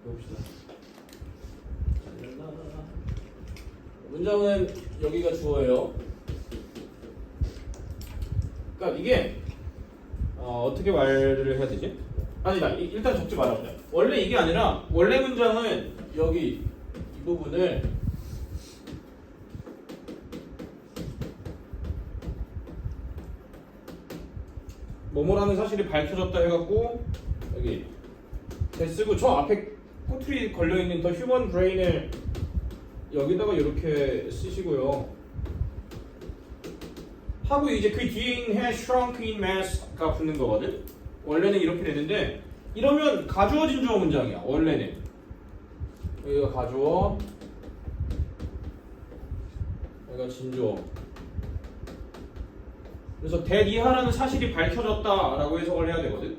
봅시다. 문장은 여기가 주어예요. 그러니까 이게 어떻게 말을 해야 되지? 아니다. 일단 적지 말아보자. 원래 이게 아니라 원래 문장은 여기 이 부분을 뭐뭐라는 사실이 밝혀졌다 해갖고 여기 쓰고 저 앞에 꼬투리 걸려있는 더 휴먼 브레인을 여기다가 이렇게 쓰시고요. 하고 이제 그 뒤에 있는 has shrunk in mass가 붙는 거거든. 원래는 이렇게 되는데 이러면 가주어 진주어 문장이야. 원래는 여기가 가주어, 여기가 진주어. 그래서 that 이하라는 사실이 밝혀졌다라고 해석을 해야 되거든.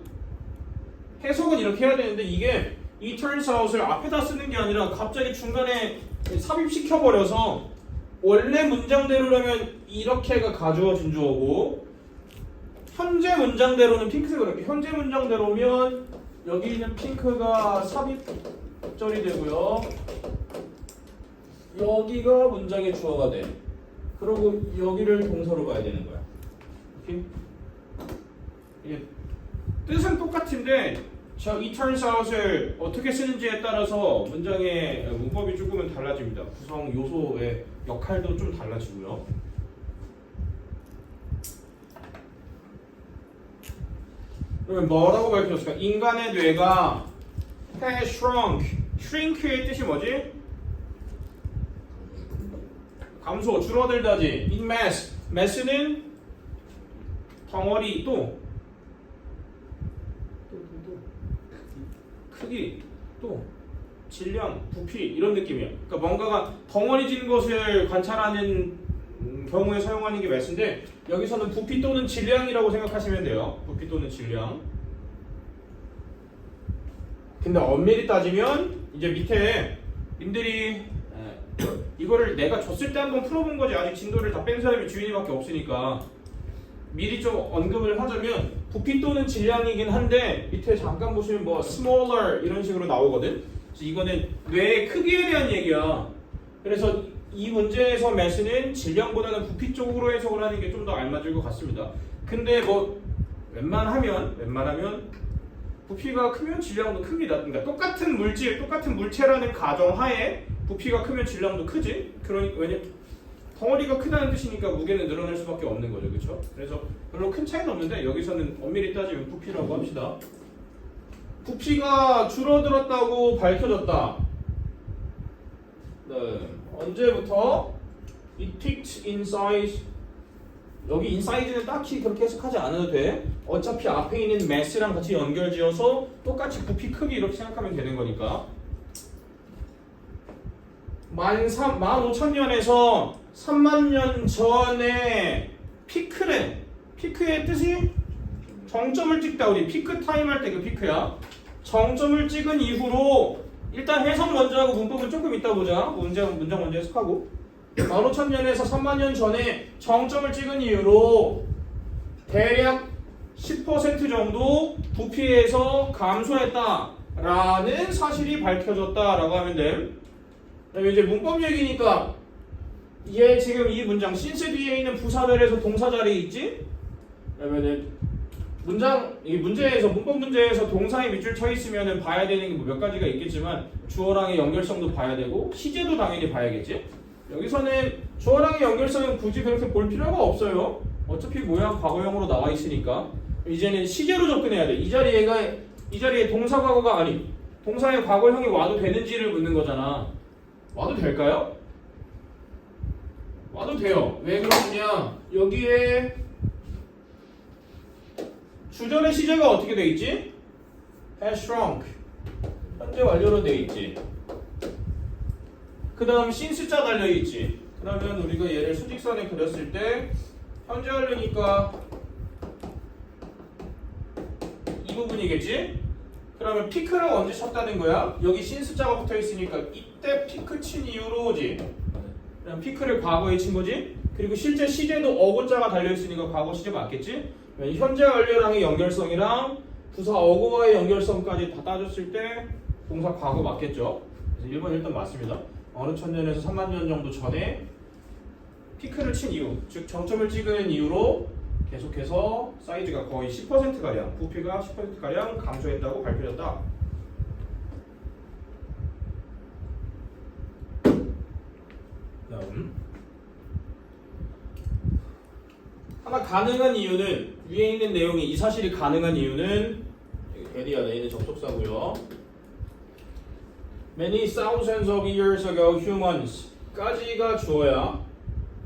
해석은 이렇게 해야 되는데 이게 이 turns out을 앞에다 쓰는 게 아니라 갑자기 중간에 삽입시켜 버려서 원래 문장대로라면 이렇게가 가주어 진주어고 현재 문장대로는 핑크가 그렇게 현재 문장대로면 여기 있는 핑크가 삽입절이 되고요. 여기가 문장의 주어가 돼. 그리고 여기를 동사로 봐야 되는 거야. 오케이? 이게 뜻은 똑같은데 이 turns out을 어떻게 쓰는지에 따라서 문장의 문법이 조금은 달라집니다. 구성 요소의 역할도 좀 달라지고요. 그러면 뭐라고 밝혀졌을까? 인간의 뇌가 has shrunk. shrink의 뜻이 뭐지? 감소, 줄어들다지. in mass. mass는 덩어리 또 크기, 또 질량, 부피 이런 느낌이야. 그러니까 뭔가가 덩어리진 것을 관찰하는 경우에 사용하는 게 mass인데 여기서는 부피 또는 질량이라고 생각하시면 돼요. 부피 또는 질량. 근데 엄밀히 따지면 이제 밑에 님들이 이거를 내가 줬을 때 한번 풀어본 거지 아직 진도를 다 뺀 사람이 주인이밖에 없으니까 미리 좀 언급을 하자면 부피 또는 질량이긴 한데 밑에 잠깐 보시면 뭐 smaller 이런 식으로 나오거든. 그래서 이거는 뇌의 크기에 대한 얘기야. 그래서 이 문제에서 mass는 질량보다는 부피 쪽으로 해석을 하는 게 좀 더 알맞을 것 같습니다. 근데 뭐 웬만하면 부피가 크면 질량도 큽니다. 그러니까 똑같은 물질, 똑같은 물체라는 가정하에 부피가 크면 질량도 크지. 그러니까 왜냐면 덩어리가 크다는 뜻이니까 무게는 늘어날 수밖에 없는 거죠. 그렇죠? 그래서 별로 큰 차이는 없는데 여기서는 엄밀히 따지면 부피라고 합시다. 부피가 줄어들었다고 밝혀졌다. 네. 언제부터? It peaked in size. 여기 inside는 딱히 그렇게 해석하지 않아도 돼. 어차피 앞에 있는 mass랑 같이 연결지어서 똑같이 부피 크기 이렇게 생각하면 되는 거니까. 15,000년에서 30,000년 전에 피크래. 피크의 뜻이 정점을 찍다. 우리 피크 타임 할 때 그 피크야. 정점을 찍은 이후로 일단 해석 먼저 하고 문법은 조금 이따 보자. 문장 먼저 해석하고 15,000년에서 30,000년 전에 정점을 찍은 이후로 대략 10% 정도 부피에서 감소했다라는 사실이 밝혀졌다라고 하면 돼. 그다음에 이제 문법 얘기니까 얘 지금 이 문장 since 뒤에 있는 부사절에서 동사 자리에 있지? 그러면은 문법 문제에서 동사에 밑줄 쳐 있으면은 봐야 되는 게 뭐 몇 가지가 있겠지만 주어랑의 연결성도 봐야 되고 시제도 당연히 봐야겠지? 여기서는 주어랑의 연결성은 굳이 그렇게 볼 필요가 없어요. 어차피 모양 과거형으로 나와 있으니까 이제는 시제로 접근해야 돼. 이 자리에 동사 과거가 아니 동사의 과거형이 와도 되는지를 묻는 거잖아. 와도 될까요? 와도 돼요. 왜 그러느냐? 여기에 주절의 시제가 어떻게 돼 있지? has shrunk. 현재 완료로 돼 있지. 그 다음 since자 달려 있지. 그러면 우리가 얘를 수직선에 그렸을 때 현재 완료니까 이 부분이겠지? 그러면 피크를 언제 쳤다는 거야? 여기 since자가 붙어 있으니까 이때 피크 친 이후로지. 그럼 피크를 과거에 친 거지? 그리고 실제 시제도 어고자가 달려있으니까 과거 시제 맞겠지? 현재 완료랑의 연결성이랑 부사 어고와의 연결성까지 다 따졌을 때 동사 과거 맞겠죠? 그래서 1번 일단 맞습니다. 어느 천년에서 3만 년 정도 전에 피크를 친 이후, 즉 정점을 찍은 이후로 계속해서 사이즈가 거의 10%가량, 부피가 10%가량 감소했다고 발표됐다. 다음 하나 가능한 이유는 위에 있는 내용이 이 사실이 가능한 이유는 데디 안에 있는 접속사고요. Many thousands of years ago humans 까지가 주어야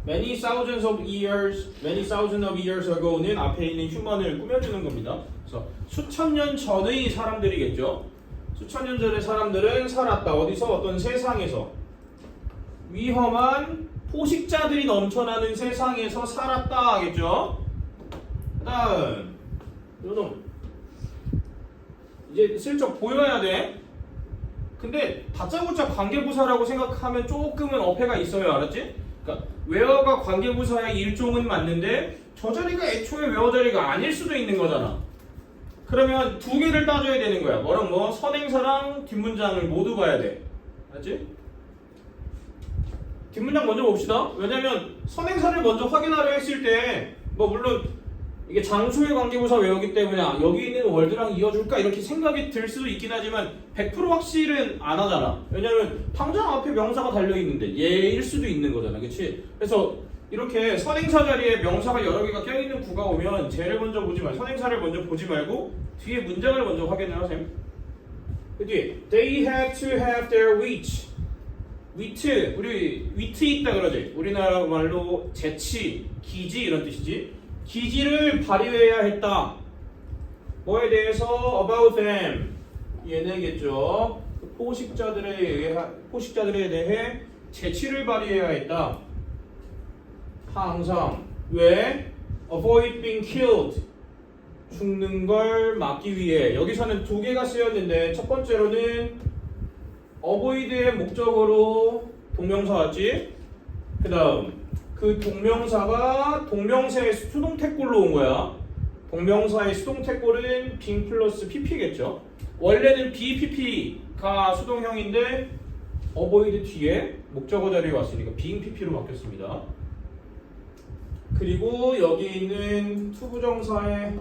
many thousands of years ago는 앞에 있는 human을 꾸며주는 겁니다. 그래서 수천 년 전의 사람들이겠죠. 수천 년 전의 사람들은 살았다. 어디서? 어떤 세상에서 위험한 포식자들이 넘쳐나는 세상에서 살았다 하겠죠. 그 다음 요놈 이제 슬쩍 보여야 돼. 근데 다짜고짜 관계부사라고 생각하면 조금은 어폐가 있어요. 알았지? 그러니까 웨어가 관계부사의 일종은 맞는데 저 자리가 애초에 웨어 자리가 아닐 수도 있는 거잖아. 그러면 두 개를 따져야 되는 거야. 뭐랑 뭐? 선행사랑 뒷문장을 모두 봐야 돼. 알았지? 뒷문장 먼저 봅시다. 왜냐면 선행사를 먼저 확인하려 했을 때 뭐 물론 이게 장소의 관계부사 외우기 때문에 여기 있는 월드랑 이어줄까 이렇게 생각이 들 수도 있긴 하지만 100% 확실은 안 하잖아. 왜냐면 당장 앞에 명사가 달려있는데 얘일 수도 있는 거잖아. 그치? 그래서 이렇게 선행사 자리에 명사가 여러 개가 껴있는 구가 오면 쟤를 먼저 보지 말고 선행사를 먼저 보지 말고 뒤에 문장을 먼저 확인을 하세요. 그 뒤에 They had to have their wheat. 위트, 우리 위트 있다 그러지. 우리나라 말로 재치, 기지 이런 뜻이지. 기지를 발휘해야 했다. 뭐에 대해서? About them. 얘네겠죠. 포식자들에 대해 재치를 발휘해야 했다. 항상. 왜? Avoid being killed. 죽는 걸 막기 위해. 여기서는 두 개가 쓰였는데 첫 번째로는 avoid의 목적으로 동명사 왔지? 그 다음 그 동명사가 동명사의 수동태꼴로 온 거야. 동명사의 수동태꼴은 being 플러스 pp겠죠. 원래는 BPP가 수동형인데 avoid 뒤에 목적어 자리에 왔으니까 being pp로 바뀌었습니다. 그리고 여기 있는 투부정사의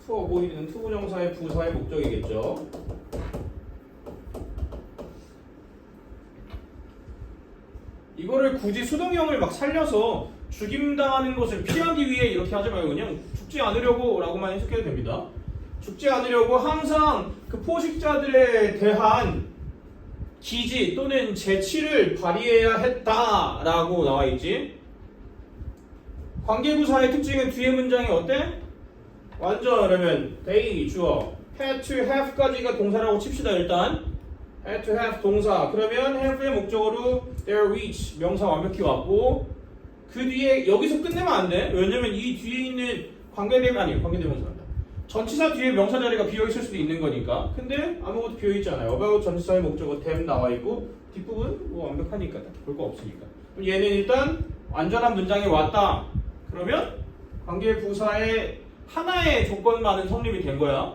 avoid는 투부정사의 부사의 목적이겠죠. 이거를 굳이 수동형을 막 살려서 죽임당하는 것을 피하기 위해 이렇게 하지 말고 그냥 죽지 않으려고 라고만 해석해도 됩니다. 죽지 않으려고 항상 그 포식자들에 대한 기지 또는 재치를 발휘해야 했다라고 나와있지. 관계부사의 특징은 뒤에 문장이 어때? 완전 그러면 they 주어 had to have까지가 동사라고 칩시다. 일단 had to have 동사. 그러면 have의 목적어로 their which 명사 완벽히 왔고 그 뒤에 여기서 끝내면 안 돼. 왜냐면 이 뒤에 있는 관계대명사입니다. 전치사 뒤에 명사 자리가 비어 있을 수도 있는 거니까. 근데 아무것도 비어 있지 않아요. about 전치사의 목적어 them 나와 있고 뒷부분 뭐 완벽하니까 볼 거 없으니까. 그럼 얘는 일단 완전한 문장이 왔다. 그러면 관계부사의 하나의 조건만은 성립이 된 거야.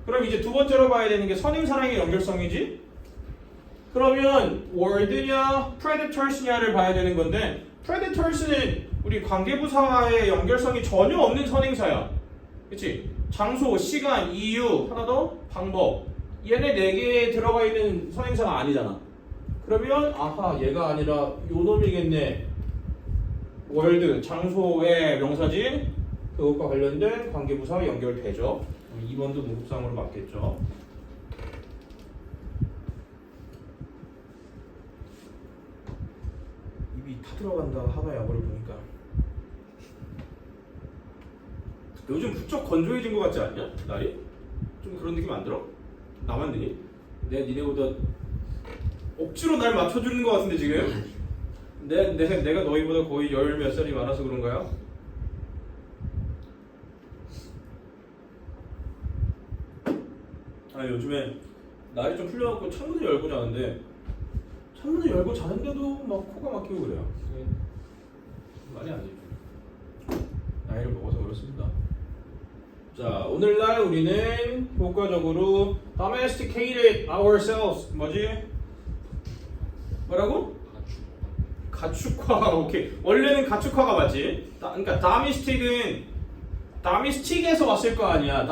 그럼 이제 두 번째로 봐야 되는 게 선행사랑의 연결성이지. 그러면 word냐 predators냐를 봐야 되는 건데 predators는 우리 관계부사와의 연결성이 전혀 없는 선행사야. 그치? 장소, 시간, 이유, 하나 더 방법. 얘네 네 개에 들어가 있는 선행사가 아니잖아. 그러면 아하 얘가 아니라 요 놈이겠네. 월드, 장소의 명사지. 그것과 관련된 관계부사와 연결되죠. 2번도 문법상으로 맞겠죠. 입이 다 들어간다 하나 야구를 보니까 요즘 부쩍 건조해진 것 같지 않냐? 날이? 좀 그런 느낌 안 들어? 나만 드니? 내가 니네보다 억지로 날 맞춰주는 것 같은데 지금? 내가 너희보다 거의 열 몇 살이 많아서 그런가요? 아 요즘에 날이 좀 풀려갖고 창문을 열고 자는데 창문을 열고 자는데도 막 코가 막히고 그래요. 말이 안 되죠. 나이를 먹어서 그렇습니다. 자, 오늘날 우리는 효과적으로 domesticated ourselves. 뭐지? 뭐라고? 가축화. 오케이. 원래는 가축화가 맞지. 그러니까 domestic에서 왔을 거 아니야.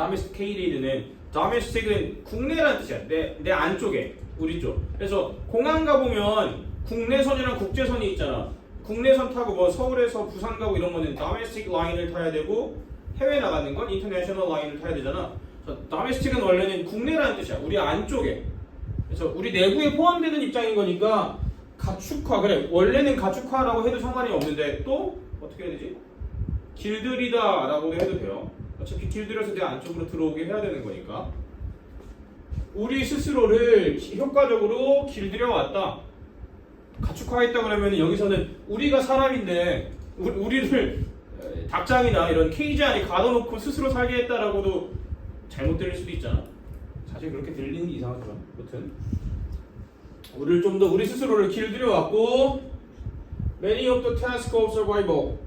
domestic은 국내라는 뜻이야. 내 안쪽에, 우리 쪽. 그래서 공항 가보면 국내선이랑 국제선이 있잖아. 국내선 타고 뭐 서울에서 부산 가고 이런 거는 domestic 라인을 타야 되고, 해외 나가는 건 international 라인을 타야 되잖아. 그래서 domestic은 원래는 국내라는 뜻이야. 우리 안쪽에. 그래서 우리 내부에 포함되는 입장인 거니까 가축화. 그래, 원래는 가축화라고 해도 상관이 없는데 또 어떻게 해야 되지? 길들이다 라고 해도 돼요. 어차피 길들여서 내 안쪽으로 들어오게 해야 되는 거니까. 우리 스스로를 효과적으로 길들여 왔다. 가축화했다 그러면 여기서는 우리가 사람인데 우리를 닭장이나 이런 케이지 안에 가둬놓고 스스로 살게 했다라고도 잘못 들릴 수도 있잖아. 사실 그렇게 들리는 게 이상하지만 아무튼 우리를 좀 더 우리 스스로를 길들여 왔고, many of the tasks of survival,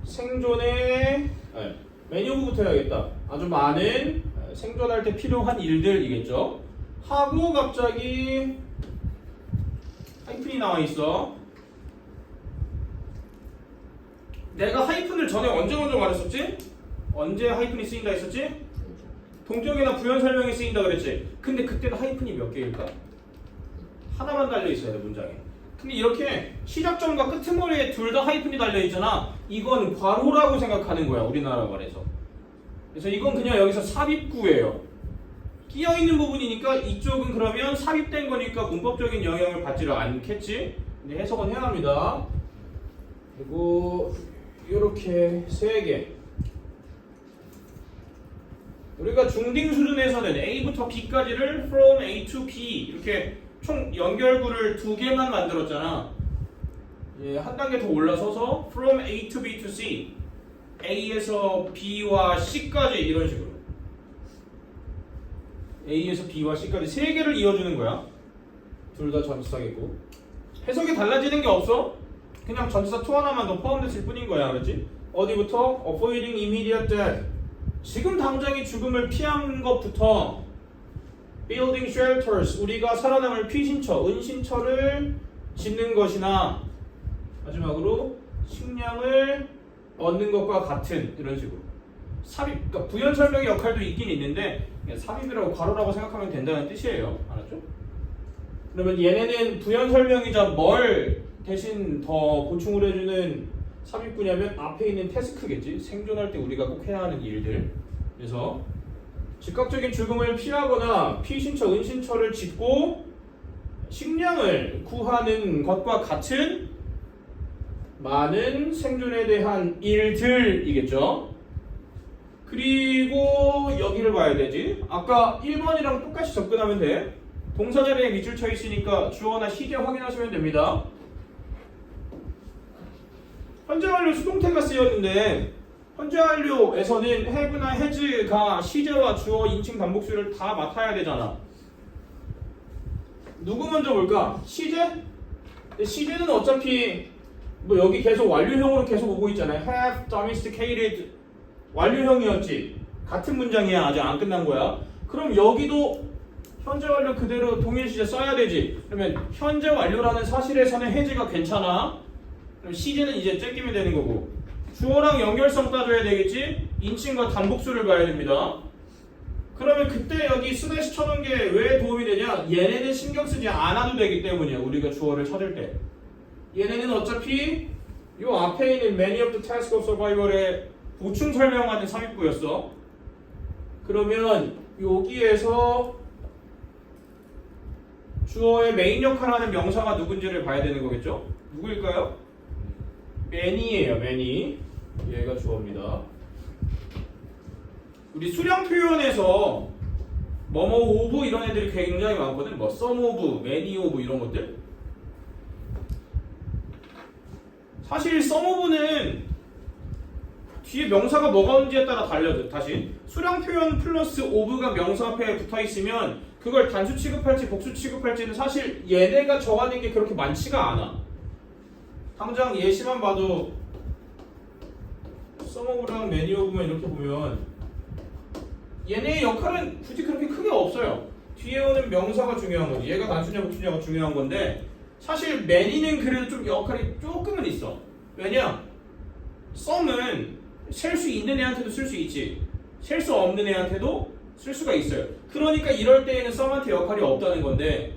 생존의 many of부터 해야겠다. 아주 많은 생존할 때 필요한 일들이겠죠. 하고 갑자기 하이픈이 나와 있어. 내가 하이픈을 전에 언제 먼저 말했었지? 언제 하이픈이 쓰인다 했었지? 동적이나 부연 설명이 쓰인다 그랬지. 근데 그때는 하이픈이 몇 개일까? 하나만 달려 있어야 돼, 문장에. 근데 이렇게 시작점과 끄트머리에 둘 다 하이픈이 달려 있잖아. 이건 괄호라고 생각하는 거야, 우리나라 말에서. 그래서 이건 그냥 여기서 삽입구예요. 끼어 있는 부분이니까 이쪽은 그러면 삽입된 거니까 문법적인 영향을 받지를 않겠지. 근데 해석은 해야 합니다. 그리고 이렇게 3개. 우리가 중딩 수준에서는 A부터 B까지를 from A to B 이렇게 총 연결구를 2개만 만들었잖아. 이제 한 단계 더 올라서서 from A to B to C, A에서 B와 C까지 이런 식으로 A에서 B와 C까지 3개를 이어주는 거야. 둘 다 전치사겠고 해석이 달라지는 게 없어. 그냥 전치사 to 하나만 더 포함됐을 뿐인 거야. 그렇지? 어디부터? avoiding immediate death, 지금 당장의 죽음을 피한 것부터 building shelters, 우리가 살아남을 피신처, 은신처를 짓는 것이나 마지막으로 식량을 얻는 것과 같은 이런 식으로 삽입, 그러니까 부연 설명의 역할도 있긴 있는데 삽입이라고 괄호라고 생각하면 된다는 뜻이에요. 알았죠? 그러면 얘네는 부연 설명이자 뭘 대신 더 보충을 해주는 삽입구냐면 앞에 있는 태스크겠지. 생존할 때 우리가 꼭 해야 하는 일들. 그래서 즉각적인 죽음을 피하거나 피신처, 은신처를 짓고 식량을 구하는 것과 같은 많은 생존에 대한 일들이겠죠. 그리고 여기를 봐야 되지. 아까 1번이랑 똑같이 접근하면 돼. 동사 자리에 밑줄 쳐 있으니까 주어나 시제 확인하시면 됩니다. 현재 완료 수동태가 쓰였는데 현재 완료에서는 have나 has가 시제와 주어, 인칭, 단복수를 다 맡아야 되잖아. 누구 먼저 볼까? 시제? 시제는 어차피 뭐 여기 계속 완료형으로 계속 오고 있잖아요. have domesticated 완료형이었지. 같은 문장이야. 아직 안 끝난 거야. 그럼 여기도 현재 완료 그대로 동일 시제 써야 되지. 그러면 현재 완료라는 사실에서는 has가 괜찮아. 그럼 시제는 이제 째끼면 되는 거고, 주어랑 연결성 따져야 되겠지. 인칭과 단복수를 봐야 됩니다. 그러면 그때 여기 스매시 쳐놓은 게 왜 도움이 되냐? 얘네는 신경 쓰지 않아도 되기 때문이야. 우리가 주어를 찾을 때 얘네는 어차피 요 앞에 있는 many of the tasks of survival의 보충 설명하는 삽입구였어. 그러면 여기에서 주어의 메인 역할을 하는 명사가 누군지를 봐야 되는 거겠죠? 누구일까요? many예요. many. 얘가 주어입니다. 우리 수량 표현에서 뭐뭐 오브 이런 애들이 굉장히 많거든. 뭐 some of, many of 이런 것들. 사실 some of는 뒤에 명사가 뭐가 온지에 따라 달려져. 다시 수량 표현 플러스 of가 명사 앞에 붙어 있으면 그걸 단수 취급할지 복수 취급할지는 사실 얘네가 정하는 게 그렇게 많지가 않아. 당장 예시만 봐도 some of랑 many of만 이렇게 보면 얘네의 역할은 굳이 그렇게 크게 없어요. 뒤에 오는 명사가 중요한 거지. 얘가 단수냐 복수냐가 중요한 건데 사실 many는 그래도 좀 역할이 조금은 있어. 왜냐? some은 셀 수 있는 애한테도 쓸 수 있지. 셀 수 없는 애한테도 쓸 수가 있어요. 그러니까 이럴 때에는 some한테 역할이 없다는 건데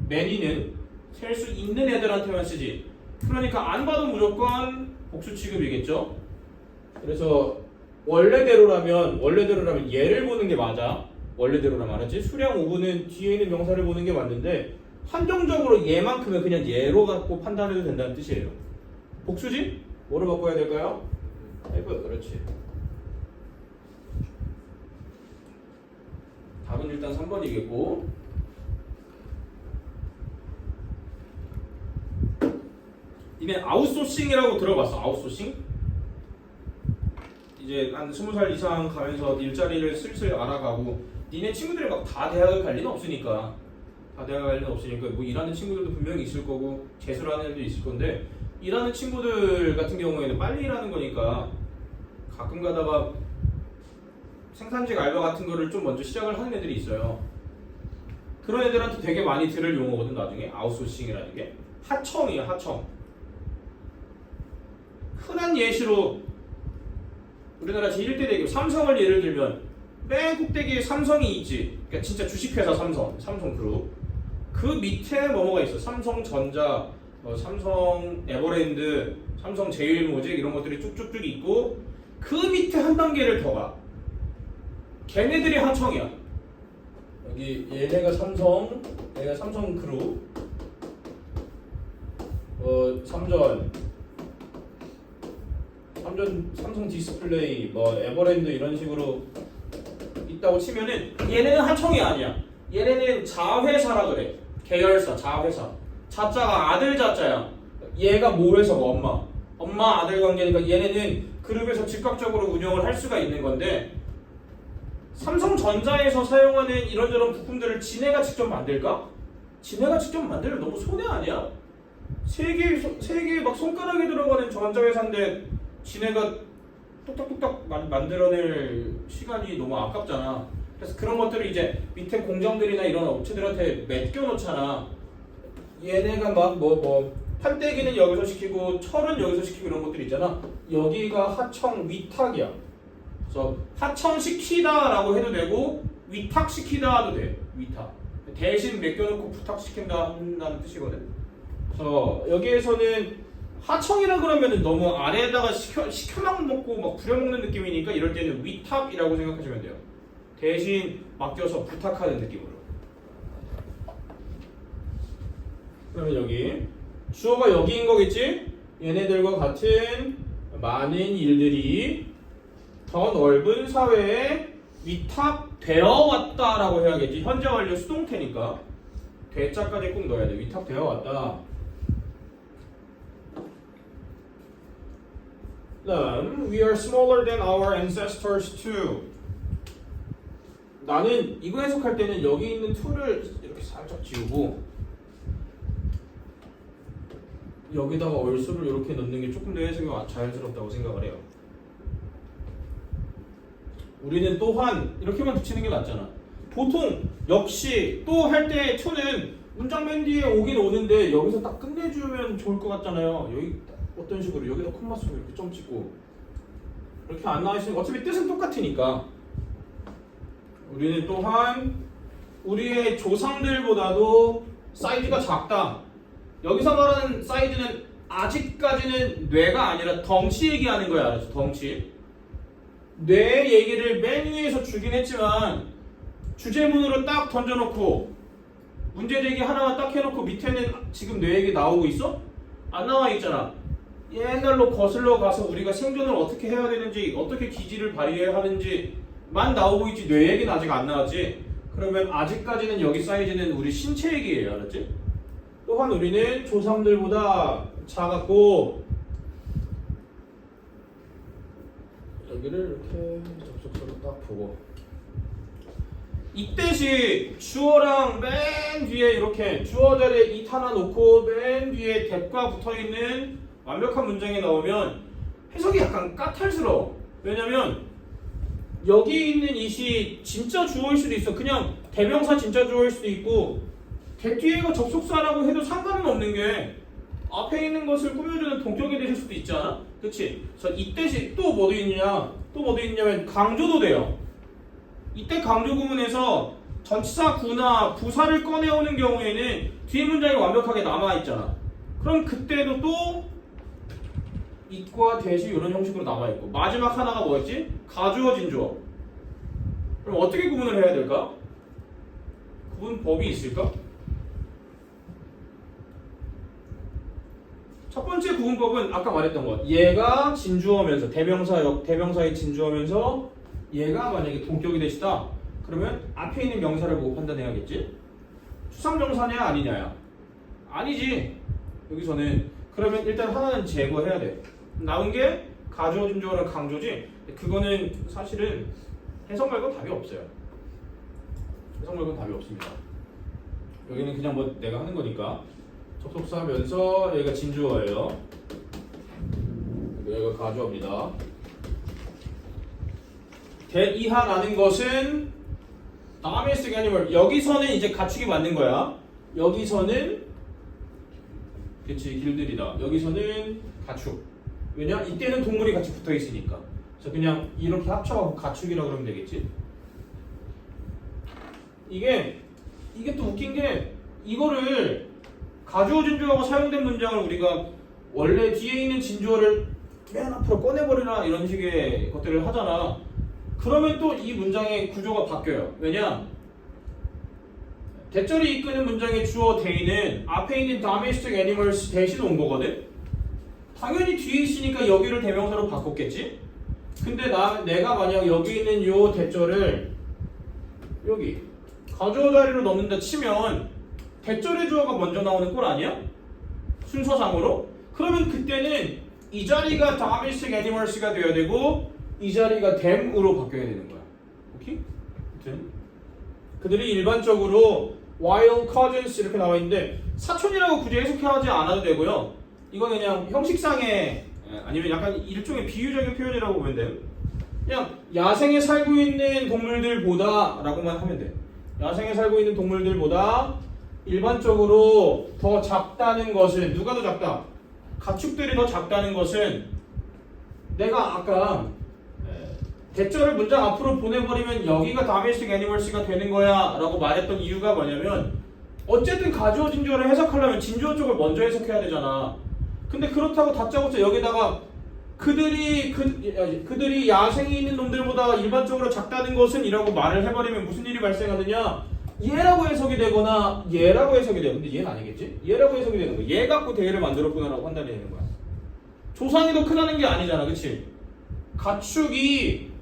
many는 셀 수 있는 애들한테만 쓰지. 그러니까 안 봐도 무조건 복수 취급이겠죠. 그래서 원래대로라면 얘를 보는 게 맞아. 원래대로라면 알았지? 수량 5분은 뒤에 있는 명사를 보는 게 맞는데 한정적으로 얘만큼은 그냥 얘로 갖고 판단해도 된다는 뜻이에요. 복수지? 뭐로 바꿔야 될까요? have. 그렇지. 답은 일단 3번이겠고 니네 아웃소싱이라고 들어봤어? 아웃소싱? 이제 한 20살 이상 가면서 일자리를 슬슬 알아가고 니네 친구들이 막 다 대학을 갈 리는 없으니까 뭐 일하는 친구들도 분명히 있을 거고 재수를 하는 애들도 있을 건데 일하는 친구들 같은 경우에는 빨리 일하는 거니까 가끔 가다가 생산직 알바 같은 거를 좀 먼저 시작을 하는 애들이 있어요. 그런 애들한테 되게 많이 들을 용어거든. 나중에 아웃소싱이라는 게 하청이에요. 하청. 흔한 예시로 우리나라 제1대 대기업 삼성을 예를 들면 맨 꼭대기에 삼성이 있지. 그러니까 진짜 주식회사 삼성그룹. 그 밑에 뭐가 있어. 삼성전자, 삼성 에버랜드, 삼성 제일모직 이런 것들이 쭉쭉쭉 있고 그 밑에 한 단계를 더 가. 걔네들이 하청이야. 여기 얘네가 얘가 삼성그룹, 삼성 디스플레이, 에버랜드 이런 식으로 있다고 치면은 얘네는 하청이 아니야. 얘네는 자회사라 그래. 계열사, 자회사. 자자가 아들 자자야. 얘가 뭐 회사가 엄마 아들 관계니까 얘네는 그룹에서 즉각적으로 운영을 할 수가 있는 건데 삼성전자에서 사용하는 이런저런 부품들을 지네가 직접 만들까? 지네가 직접 만들면 너무 손해 아니야? 세 개 막 손가락에 들어가는 전자회사인데 지네가 뚝딱뚝딱 만들어낼 시간이 너무 아깝잖아. 그래서 그런 것들을 이제 밑에 공정들이나 이런 업체들한테 맡겨놓잖아. 얘네가 막 판때기는 여기서 시키고 철은 여기서 시키고 이런 것들 있잖아. 여기가 하청 위탁이야. 그래서 하청시키다라고 해도 되고 위탁시키다 해도 돼. 위탁. 대신 맡겨놓고 부탁시킨다는 뜻이거든. 그래서 여기에서는 하청이라 그러면은 너무 아래에다가 시켜만 먹고 막 부려먹는 느낌이니까 이럴 때는 위탁이라고 생각하시면 돼요. 대신 맡겨서 부탁하는 느낌으로. 그러면 여기 주어가 여기인 거겠지? 얘네들과 같은 많은 일들이 더 넓은 사회에 위탁되어 왔다라고 해야겠지. 현재 완료 수동태니까 대자까지 꼭 넣어야 돼. 위탁되어 왔다. 그다음 we are smaller than our ancestors too. 나는 이거 해석할 때는 여기 있는 to를 이렇게 살짝 지우고 여기다가 얼수를 이렇게 넣는 게 조금 더 해석이 자연스럽다고 생각을 해요. 우리는 또한 이렇게만 붙이는 게 맞잖아. 보통 역시 또 할 때 to는 문장 맨 뒤에 오긴 오는데 여기서 딱 끝내주면 좋을 것 같잖아요. 여기 어떤 식으로 여기다 콤마 쓰고 이렇게 점 찍고 이렇게 안 나와 있으면 어차피 뜻은 똑같으니까 우리는 또한 우리의 조상들보다도 사이즈가 작다. 여기서 말하는 사이즈는 아직까지는 뇌가 아니라 덩치 얘기하는 거야. 알았죠? 덩치. 뇌 얘기를 맨 위에서 주긴 했지만 주제문으로 딱 던져놓고 문제제기 하나만 딱 해놓고 밑에는 지금 뇌 얘기 나오고 있어? 안 나와 있잖아. 옛날로 거슬러 가서 우리가 생존을 어떻게 해야 되는지 어떻게 기지를 발휘해야 하는지만 나오고 있지 뇌 얘기는 아직 안 나왔지. 그러면 아직까지는 여기 사이즈는 우리 신체 얘기예요. 알았지? 또한 우리는 조상들보다 작았고 여기를 이렇게 접속사로 딱 보고 이때시 주어랑 맨 뒤에 이렇게 주어 자리에 it 하나 놓고 맨 뒤에 that과 붙어있는 완벽한 문장이 나오면 해석이 약간 까탈스러워. 왜냐면 여기 있는 it이 진짜 주어일 수도 있어. 그냥 대명사 진짜 주어일 수도 있고 대 뒤에가 접속사라고 해도 상관은 없는 게 앞에 있는 것을 꾸며주는 동격이 되실 수도 있잖아. 그치? 그래서 이때 또 뭐도 있냐? 또 뭐도 있냐면 강조도 돼요. 이때 강조 구문에서 전치사 구나 부사를 꺼내오는 경우에는 뒤에 문장이 완벽하게 남아있잖아. 그럼 그때도 또 it과 대시 이런 형식으로 남아있고 마지막 하나가 뭐였지? 가주어 진주어. 그럼 어떻게 구분을 해야 될까? 구분법이 있을까? 첫 번째 구분법은 아까 말했던 것. 얘가 진주어면서 대명사의 진주어면서 얘가 만약에 동격이 되시다. 그러면 앞에 있는 명사를 보고 판단해야겠지? 추상명사냐 아니냐야. 아니지. 여기서는 그러면 일단 하나는 제거해야 돼. 나온 게 가주어 진주어랑 강조지. 그거는 사실은 해석 말고 답이 없어요. 해석 말고 답이 없습니다. 여기는 그냥 뭐 내가 하는 거니까. 접속사 하면서 여기가 진주어예요. 여기가 가주어입니다. 대이하라는 것은 domestic animal. 여기서는 이제 가축이 맞는 거야. 여기서는 그치 길들이다. 여기서는 가축. 왜냐? 이때는 동물이 같이 붙어 있으니까. 그래서 그냥 이렇게 합쳐갖고 가축이라고 그러면 되겠지. 이게 또 웃긴 게 이거를 가주어 진주어가 사용된 문장을 우리가 원래 뒤에 있는 진주어를 맨 앞으로 꺼내버리라 이런 식의 것들을 하잖아. 그러면 또 이 문장의 구조가 바뀌어요. 왜냐? 대절이 이끄는 문장의 주어 대의는 앞에 있는 domestic animals 대신 온 거거든? 당연히 뒤에 있으니까 여기를 대명사로 바꿨겠지? 근데 내가 만약 여기 있는 요 대절을 여기 가주어 자리로 넣는다 치면 대절의 주어가 먼저 나오는 꼴 아니야? 순서상으로? 그러면 그때는 이 자리가 domestic animals가 되어야 되고 이 자리가 them으로 바뀌어야 되는 거야. 오케이? 아무튼 그들이 일반적으로 while cousins 이렇게 나와 있는데 사촌이라고 굳이 해석하지 않아도 되고요. 이건 그냥 형식상의 아니면 약간 일종의 비유적인 표현이라고 보면 돼. 그냥 야생에 살고 있는 동물들보다 라고만 하면 돼. 야생에 살고 있는 동물들보다 일반적으로 더 작다는 것은 누가 더 작다? 가축들이 더 작다는 것은 내가 아까 대절을 문장 앞으로 보내버리면 여기가 domestic animals가 되는 거야 라고 말했던 이유가 뭐냐면 어쨌든 가주어 진주어를 해석하려면 진주어 쪽을 먼저 해석해야 되잖아. 근데 그렇다고 다짜고짜 여기다가 그들이 야생에 있는 놈들보다 일반적으로 작다는 것은 이라고 말을 해버리면 무슨 일이 발생하느냐? 얘라고 해석이 되거나 얘라고 해석이 되고 근데 얘는 아니겠지? 얘라고 해석이 되는 거야. 얘 갖고 대의를 만들었구나 라고 판단이 되는 거야. 조상이 더 크다는 게 아니잖아. 그치? 가축이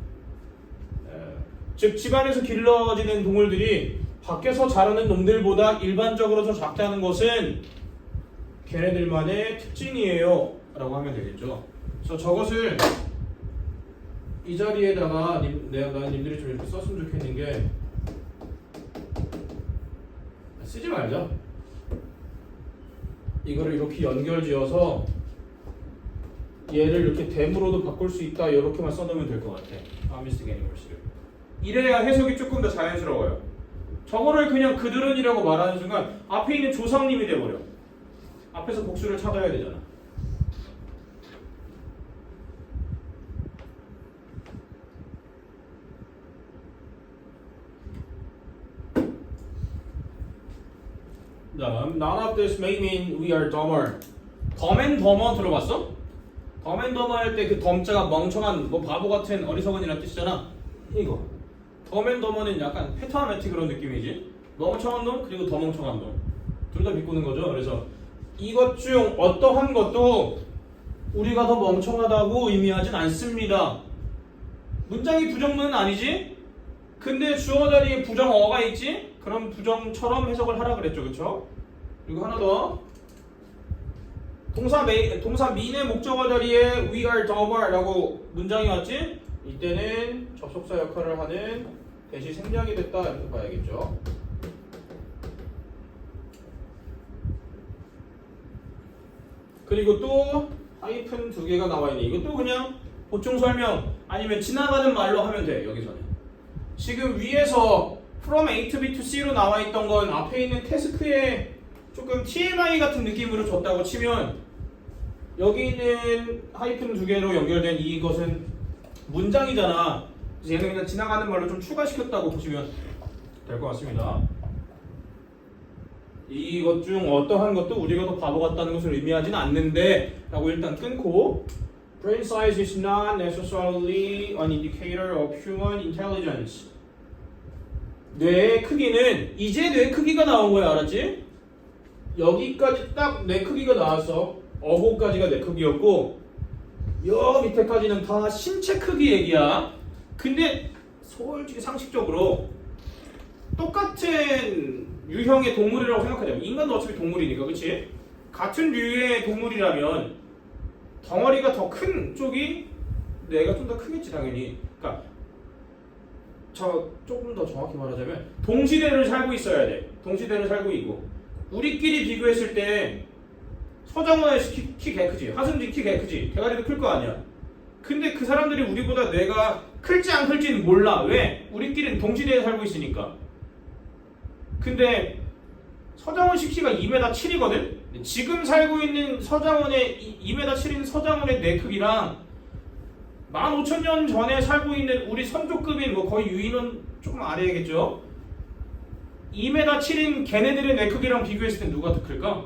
즉 집안에서 길러지는 동물들이 밖에서 자라는 놈들보다 일반적으로 더 작다는 것은 걔네들만의 특징이에요 라고 하면 되겠죠. 그래서 저것을 이 자리에다가 님들이 좀 이렇게 썼으면 좋겠는 게 쓰지 말자. 이거를 이렇게 연결지어서 얘를 이렇게 them으로도 바꿀 수 있다 이렇게만 써놓으면 될 것 같아. domestic animals를. 이래야 해석이 조금 더 자연스러워요. 저거를 그냥 그들은이라고 말하는 순간 앞에 있는 조상님이 돼버려. 앞에서 복수를 찾아야 되잖아. 다음 none of this may mean we are dumber. dumb and dumber 들어봤어? dumb and dumber 할 때 그 덤자가 멍청한 뭐 바보 같은 어리석은이라는 뜻이잖아. 이거 dumb and dumber는 약간 패턴 그런 느낌이지. 멍청한 놈 그리고 더 멍청한 놈 둘 다 비꼬는 거죠. 그래서 이것 중 어떠한 것도 우리가 더 멍청하다고 의미하진 않습니다. 문장이 부정문은 아니지? 근데 주어 자리에 부정어가 있지? 그럼 부정처럼 해석을 하라 그랬죠. 그쵸? 그리고 하나 더 동사 mean의 목적어 자리에 we are dumber 라고 문장이 왔지? 이때는 접속사 역할을 하는 대시 생략이 됐다 이렇게 봐야겠죠. 그리고 또 하이픈 두 개가 나와 있네. 이것도 그냥 보충 설명 아니면 지나가는 말로 하면 돼. 여기서는 지금 위에서 from A to B to C로 나와 있던 건 앞에 있는 태스크에 조금 TMI 같은 느낌으로 줬다고 치면 여기 있는 하이픈 두 개로 연결된 이것은 문장이잖아. 그래서 얘는 그냥 지나가는 말로 좀 추가시켰다고 보시면 될 것 같습니다. 이것 중 어떠한 것도 우리가 더 바보 같다는 것을 의미하지는 않는데 라고 일단 끊고 Brain size is not necessarily an indicator of human intelligence. 뇌의 크기는 이제 뇌 크기가 나온 거야. 알았지? 여기까지 딱 뇌 크기가 나왔어. 어고까지가 뇌 크기였고 여 밑에까지는 다 신체 크기 얘기야. 근데 솔직히 상식적으로 똑같은 유형의 동물이라고 생각하자면 인간도 어차피 동물이니까 그치? 같은 류의 동물이라면 덩어리가 더 큰 쪽이 뇌가 좀 더 크겠지 당연히. 그러니까 저 조금 더 정확히 말하자면 동시대를 살고 있어야 돼. 동시대를 살고 있고 우리끼리 비교했을 때 서장훈의 키 개 크지, 하승진 키 개 크지, 대가리도 클 거 아니야. 근데 그 사람들이 우리보다 뇌가 클지 안 클지는 몰라. 왜? 우리끼리는 동시대에 살고 있으니까. 근데 서장훈 키가 2m 7이거든? 지금 살고 있는 서장훈의 2m 7인 서장훈의 뇌 크기랑 15,000년 전에 살고 있는 우리 선조급인 뭐 거의 유인원 조금 아래겠죠? 2m 7인 걔네들의 뇌 크기랑 비교했을 때 누가 더 클까?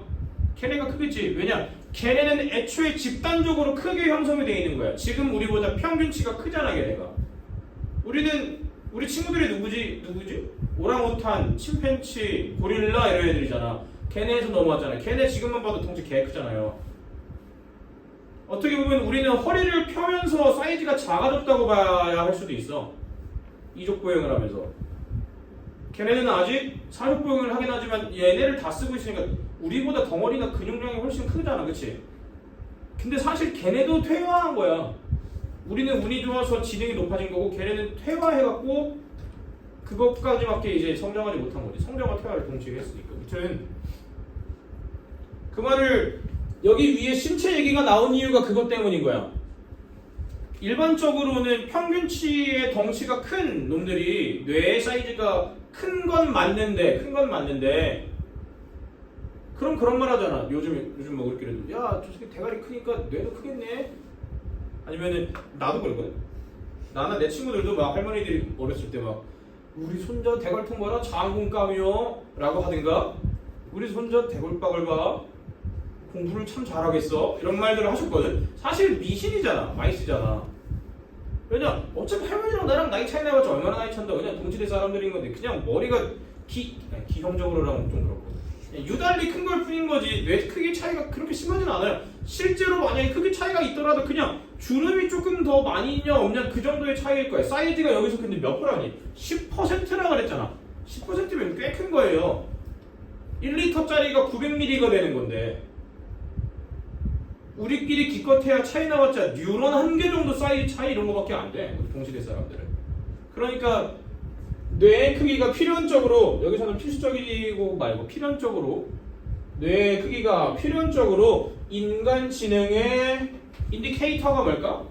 걔네가 크겠지. 왜냐? 걔네는 애초에 집단적으로 크게 형성이 되어 있는 거야. 지금 우리보다 평균치가 크잖아 걔네가. 우리 친구들이 누구지? 오랑우탄, 침팬치, 고릴라 이런 애들이잖아. 걔네에서 넘어왔잖아. 걔네 지금만 봐도 덩치 개 크잖아요. 어떻게 보면 우리는 허리를 펴면서 사이즈가 작아졌다고 봐야 할 수도 있어. 이족보행을 하면서. 걔네는 아직 사족보행을 하긴 하지만 얘네를 다 쓰고 있으니까 우리보다 덩어리나 근육량이 훨씬 크잖아. 그치? 근데 사실 걔네도 퇴화한 거야. 우리는 운이 좋아서 지능이 높아진 거고 걔네는 퇴화해갖고 그것까지밖에 이제 성장하지 못한 거지. 성장과 퇴화를 동시에 했으니까. 아무튼 그 말을 여기 위에 신체 얘기가 나온 이유가 그것 때문인 거야. 일반적으로는 평균치의 덩치가 큰 놈들이 뇌의 사이즈가 큰 건 맞는데 그럼 그런 말 하잖아. 요즘 뭐 우리끼리도 야, 저 새끼 대가리 크니까 뇌도 크겠네. 아니면은 나도 그러거든. 나나 내 친구들도 막 할머니들이 어렸을 때 막 우리 손자 대갈통 봐라 장군감이요 라고 하든가 우리 손자 대골박을 봐 공부를 참 잘하겠어 이런 말들을 하셨거든. 사실 미신이잖아. 많이 쓰잖아. 왜냐 어차피 할머니랑 나랑 나이 차이 나봤자 얼마나 나이 차인다. 그냥 동시대 사람들인 건데 그냥 머리가 기형적으로라면 좀 그렇고 유달리 큰 걸 뿐인 거지 뇌 크기 차이가 그렇게 심하진 않아요. 실제로 만약에 크기 차이가 있더라도 그냥 주름이 조금 더 많이 있냐 없냐 그 정도의 차이일 거야. 사이즈가 여기서 근데 몇 프로니? 10%라 그랬잖아. 10%면 꽤 큰 거예요. 1리터짜리가 900ml가 되는 건데 우리끼리 기껏해야 차이 나봤자 뉴런 한 개 정도 사이즈 차이 이런 거밖에 안 돼. 우리 동시대 사람들은. 그러니까 뇌의 크기가 필연적으로 여기서는 필수적이고 말고 필연적으로 뇌의 크기가 필연적으로 인간 지능의 인디케이터가 뭘까?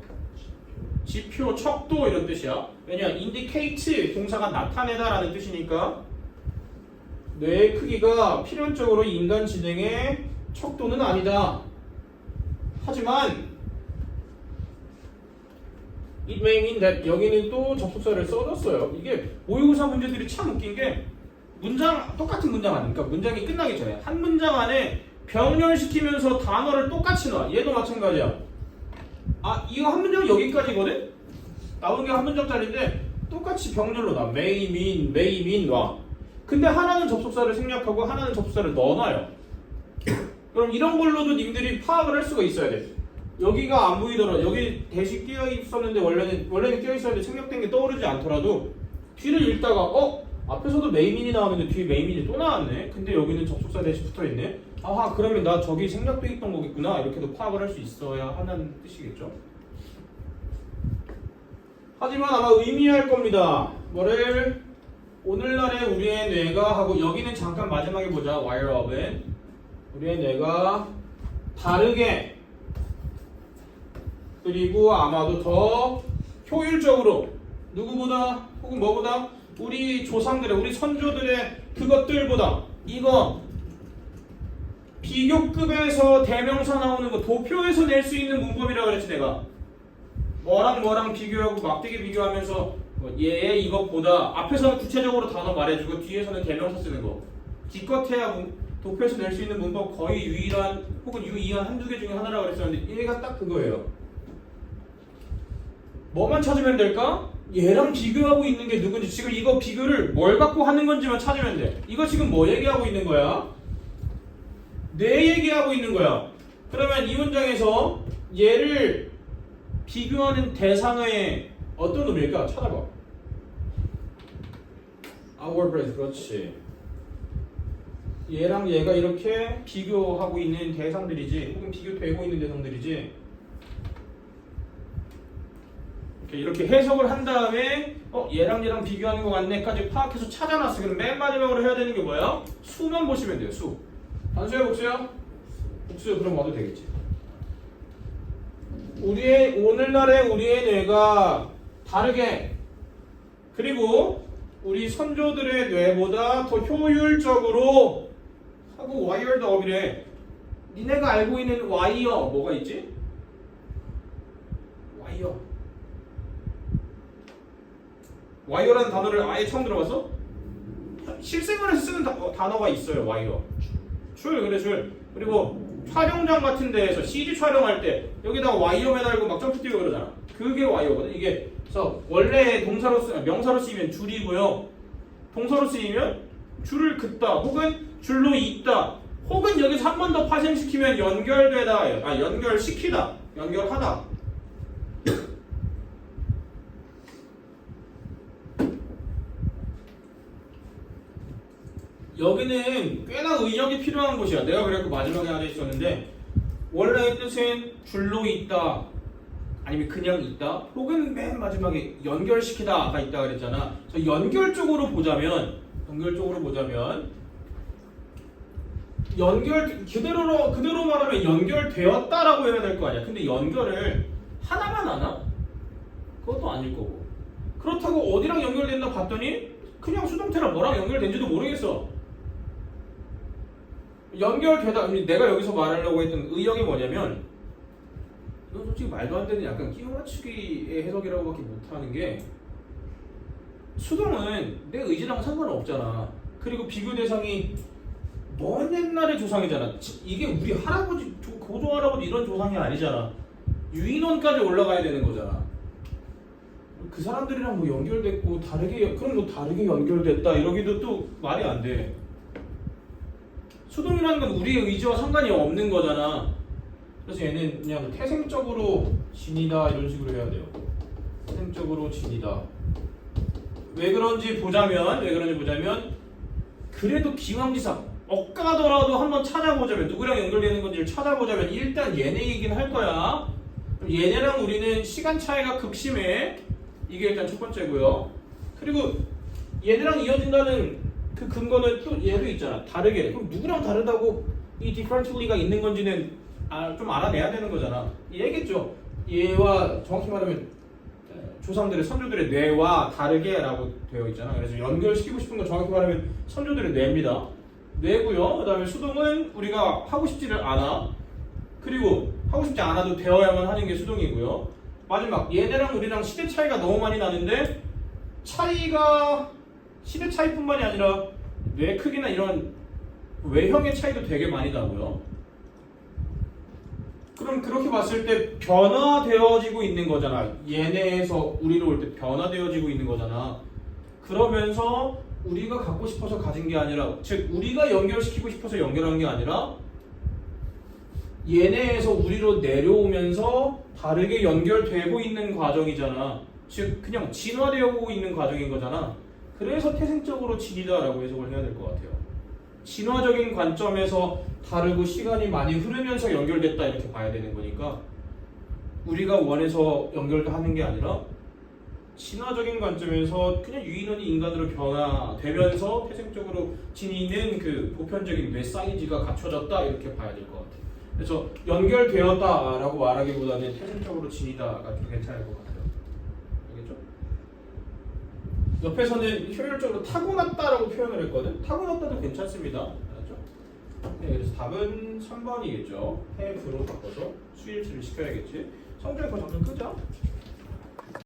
지표, 척도 이런 뜻이야. 왜냐? indicate 동사가 나타내다라는 뜻이니까 뇌의 크기가 필연적으로 인간 지능의 척도는 아니다. 하지만 it may mean that 여기는 또 접속사를 써줬어요. 이게 모의고사 문제들이 참 웃긴 게 똑같은 문장 아닙니까? 문장이 끝나기 전에 한 문장 안에 병렬시키면서 단어를 똑같이 놔. 얘도 마찬가지야. 이거 한 문장 여기까지거든? 나오는 게 한 문장짜리인데 똑같이 병렬로 놔. may mean 놔. 근데 하나는 접속사를 생략하고 하나는 접속사를 넣어놔요. 그럼 이런 걸로도 님들이 파악을 할 수가 있어야 돼. 여기가 안 보이더라도 여기 대시 끼어 있었는데 원래는 끼어 있었는데 생략된 게 떠오르지 않더라도 뒤를 읽다가 앞에서도 메이민이 나왔는데 뒤에 메이민이 또 나왔네. 근데 여기는 접속사 대시 붙어 있네. 아하, 그러면 나 저기 생략돼 있던 거겠구나. 이렇게도 파악을 할 수 있어야 하는 뜻이겠죠. 하지만 아마 의미할 겁니다. 뭐를 오늘날의 우리의 뇌가 하고 여기는 잠깐 마지막에 보자. wireup은 우리의 뇌가 다르게 그리고 아마도 더 효율적으로 누구보다 혹은 뭐보다 우리 조상들의 우리 선조들의 그것들보다 이거 비교급에서 대명사 나오는 거 도표에서 낼 수 있는 문법이라고 그랬지 내가. 뭐랑 뭐랑 비교하고 막대기 비교하면서 얘 이것보다 앞에서는 구체적으로 단어 말해주고 뒤에서는 대명사 쓰는 거. 기껏해야 도표에서 낼 수 있는 문법 거의 유일한 혹은 유이한 한두 개 중에 하나라고 그랬었는데 얘가 딱 그거예요. 뭐만 찾으면 될까? 얘랑 비교하고 있는 게 누군지. 지금 이거 비교를 뭘 갖고 하는 건지만 찾으면 돼. 이거 지금 뭐 얘기하고 있는 거야? 내 얘기하고 있는 거야. 그러면 이 문장에서 얘를 비교하는 대상의 어떤 놈일까? 찾아봐. Our breath. 그렇지. 얘랑 얘가 이렇게 비교하고 있는 대상들이지, 혹은 비교되고 있는 대상들이지. 이렇게 해석을 한 다음에 얘랑 얘랑 비교하는 거 맞네까지 파악해서 찾아놨어. 그럼 맨 마지막으로 해야 되는 게 뭐야? 수만 보시면 돼요. 수. 단수야 복수야? 복수. 그럼 와도 되겠지. 오늘날의 우리의 뇌가 다르게, 그리고 우리 선조들의 뇌보다 더 효율적으로 하고 wired up이래. 니네가 알고 있는 wire 뭐가 있지? 와이어라는 단어를 아예 처음 들어봤어? 실생활에서 쓰는 단어가 있어요. 와이어. 그래 줄. 그리고 촬영장 같은 데에서 CG 촬영할 때 여기다가 와이어 매달고 막 점프 뛰고 그러잖아. 그게 와이어거든. 이게 그래서 원래 명사로 쓰이면 줄이고요. 동사로 쓰이면 줄을 긋다 혹은 줄로 잇다 혹은 여기서 한 번 더 파생시키면 연결되다, 연결시키다, 연결하다. 여기는 꽤나 의역이 필요한 곳이야. 내가 그래갖고 마지막에 하나 있었는데, 원래의 뜻은 줄로 있다, 아니면 그냥 있다, 혹은 맨 마지막에 연결시키다가 있다 그랬잖아. 그래서 연결 쪽으로 보자면 그대로 말하면 연결되었다라고 해야 될 거 아니야. 근데 연결을 하나만 하나? 그것도 아닐 거고. 그렇다고 어디랑 연결됐나 봤더니 그냥 수동태랑 뭐랑 연결된지도 모르겠어. 연결되다. 내가 여기서 말하려고 했던 의역이 뭐냐면, 이건 솔직히 말도 안 되는 약간 끼워 맞추기의 해석이라고밖에 못하는 게, 수동은 내 의지랑 상관없잖아. 그리고 비교 대상이 먼 옛날의 조상이잖아. 이게 우리 할아버지, 고조 할아버지 이런 조상이 아니잖아. 유인원까지 올라가야 되는 거잖아. 그 사람들이랑 뭐 연결됐고 그럼 뭐 다르게 연결됐다 이러기도 또 말이 안 돼. 수동이라는 건 우리의 의지와 상관이 없는 거잖아. 그래서 얘는 그냥 태생적으로 진이다 이런 식으로 해야 돼요. 태생적으로 진이다. 왜 그런지 보자면 그래도 기왕지사 엇가더라도 한번 찾아보자면, 누구랑 연결되는 건지를 찾아보자면 일단 얘네 얘기는 할 거야. 얘네랑 우리는 시간 차이가 극심해. 이게 일단 첫 번째고요. 그리고 얘네랑 이어진다는 그 근거는 또 얘도 있잖아. 다르게. 그럼 누구랑 다르다고 이 differently가 있는 건지는 좀 알아내야 되는 거잖아. 얘겠죠. 얘와 정확히 말하면 조상들의 선조들의 뇌와 다르게라고 되어 있잖아. 그래서 연결시키고 싶은 거 정확히 말하면 선조들의 뇌입니다. 뇌고요. 그다음에 수동은 우리가 하고 싶지를 않아. 그리고 하고 싶지 않아도 되어야만 하는 게 수동이고요. 마지막, 얘네랑 우리랑 시대 차이가 너무 많이 나는데, 차이가 시대 차이뿐만이 아니라 뇌 크기나 이런 외형의 차이도 되게 많이 나고요. 그럼 그렇게 봤을 때 변화되어지고 있는 거잖아. 얘네에서 우리로 올 때 변화되어지고 있는 거잖아. 그러면서 우리가 갖고 싶어서 가진 게 아니라, 즉 우리가 연결시키고 싶어서 연결한 게 아니라 얘네에서 우리로 내려오면서 다르게 연결되고 있는 과정이잖아. 즉 그냥 진화되고 있는 과정인 거잖아. 그래서 태생적으로 진이다라고 해석을 해야 될 것 같아요. 진화적인 관점에서 다르고 시간이 많이 흐르면서 연결됐다 이렇게 봐야 되는 거니까, 우리가 원해서 연결하는 게 아니라 진화적인 관점에서 그냥 유인원이 인간으로 변화되면서 태생적으로 지니는 그 보편적인 뇌 사이즈가 갖춰졌다 이렇게 봐야 될 것 같아요. 그래서 연결되었다라고 말하기보다는 태생적으로 진이다가 좀 괜찮을 것 같아요. 옆에서는 효율적으로 타고났다라고 표현을 했거든. 타고났다도 괜찮습니다. 알았죠? 네, 그래서 답은 3번이겠죠. have로 바꿔서 수일치를 시켜야겠지. 성적이 더 점점 크죠?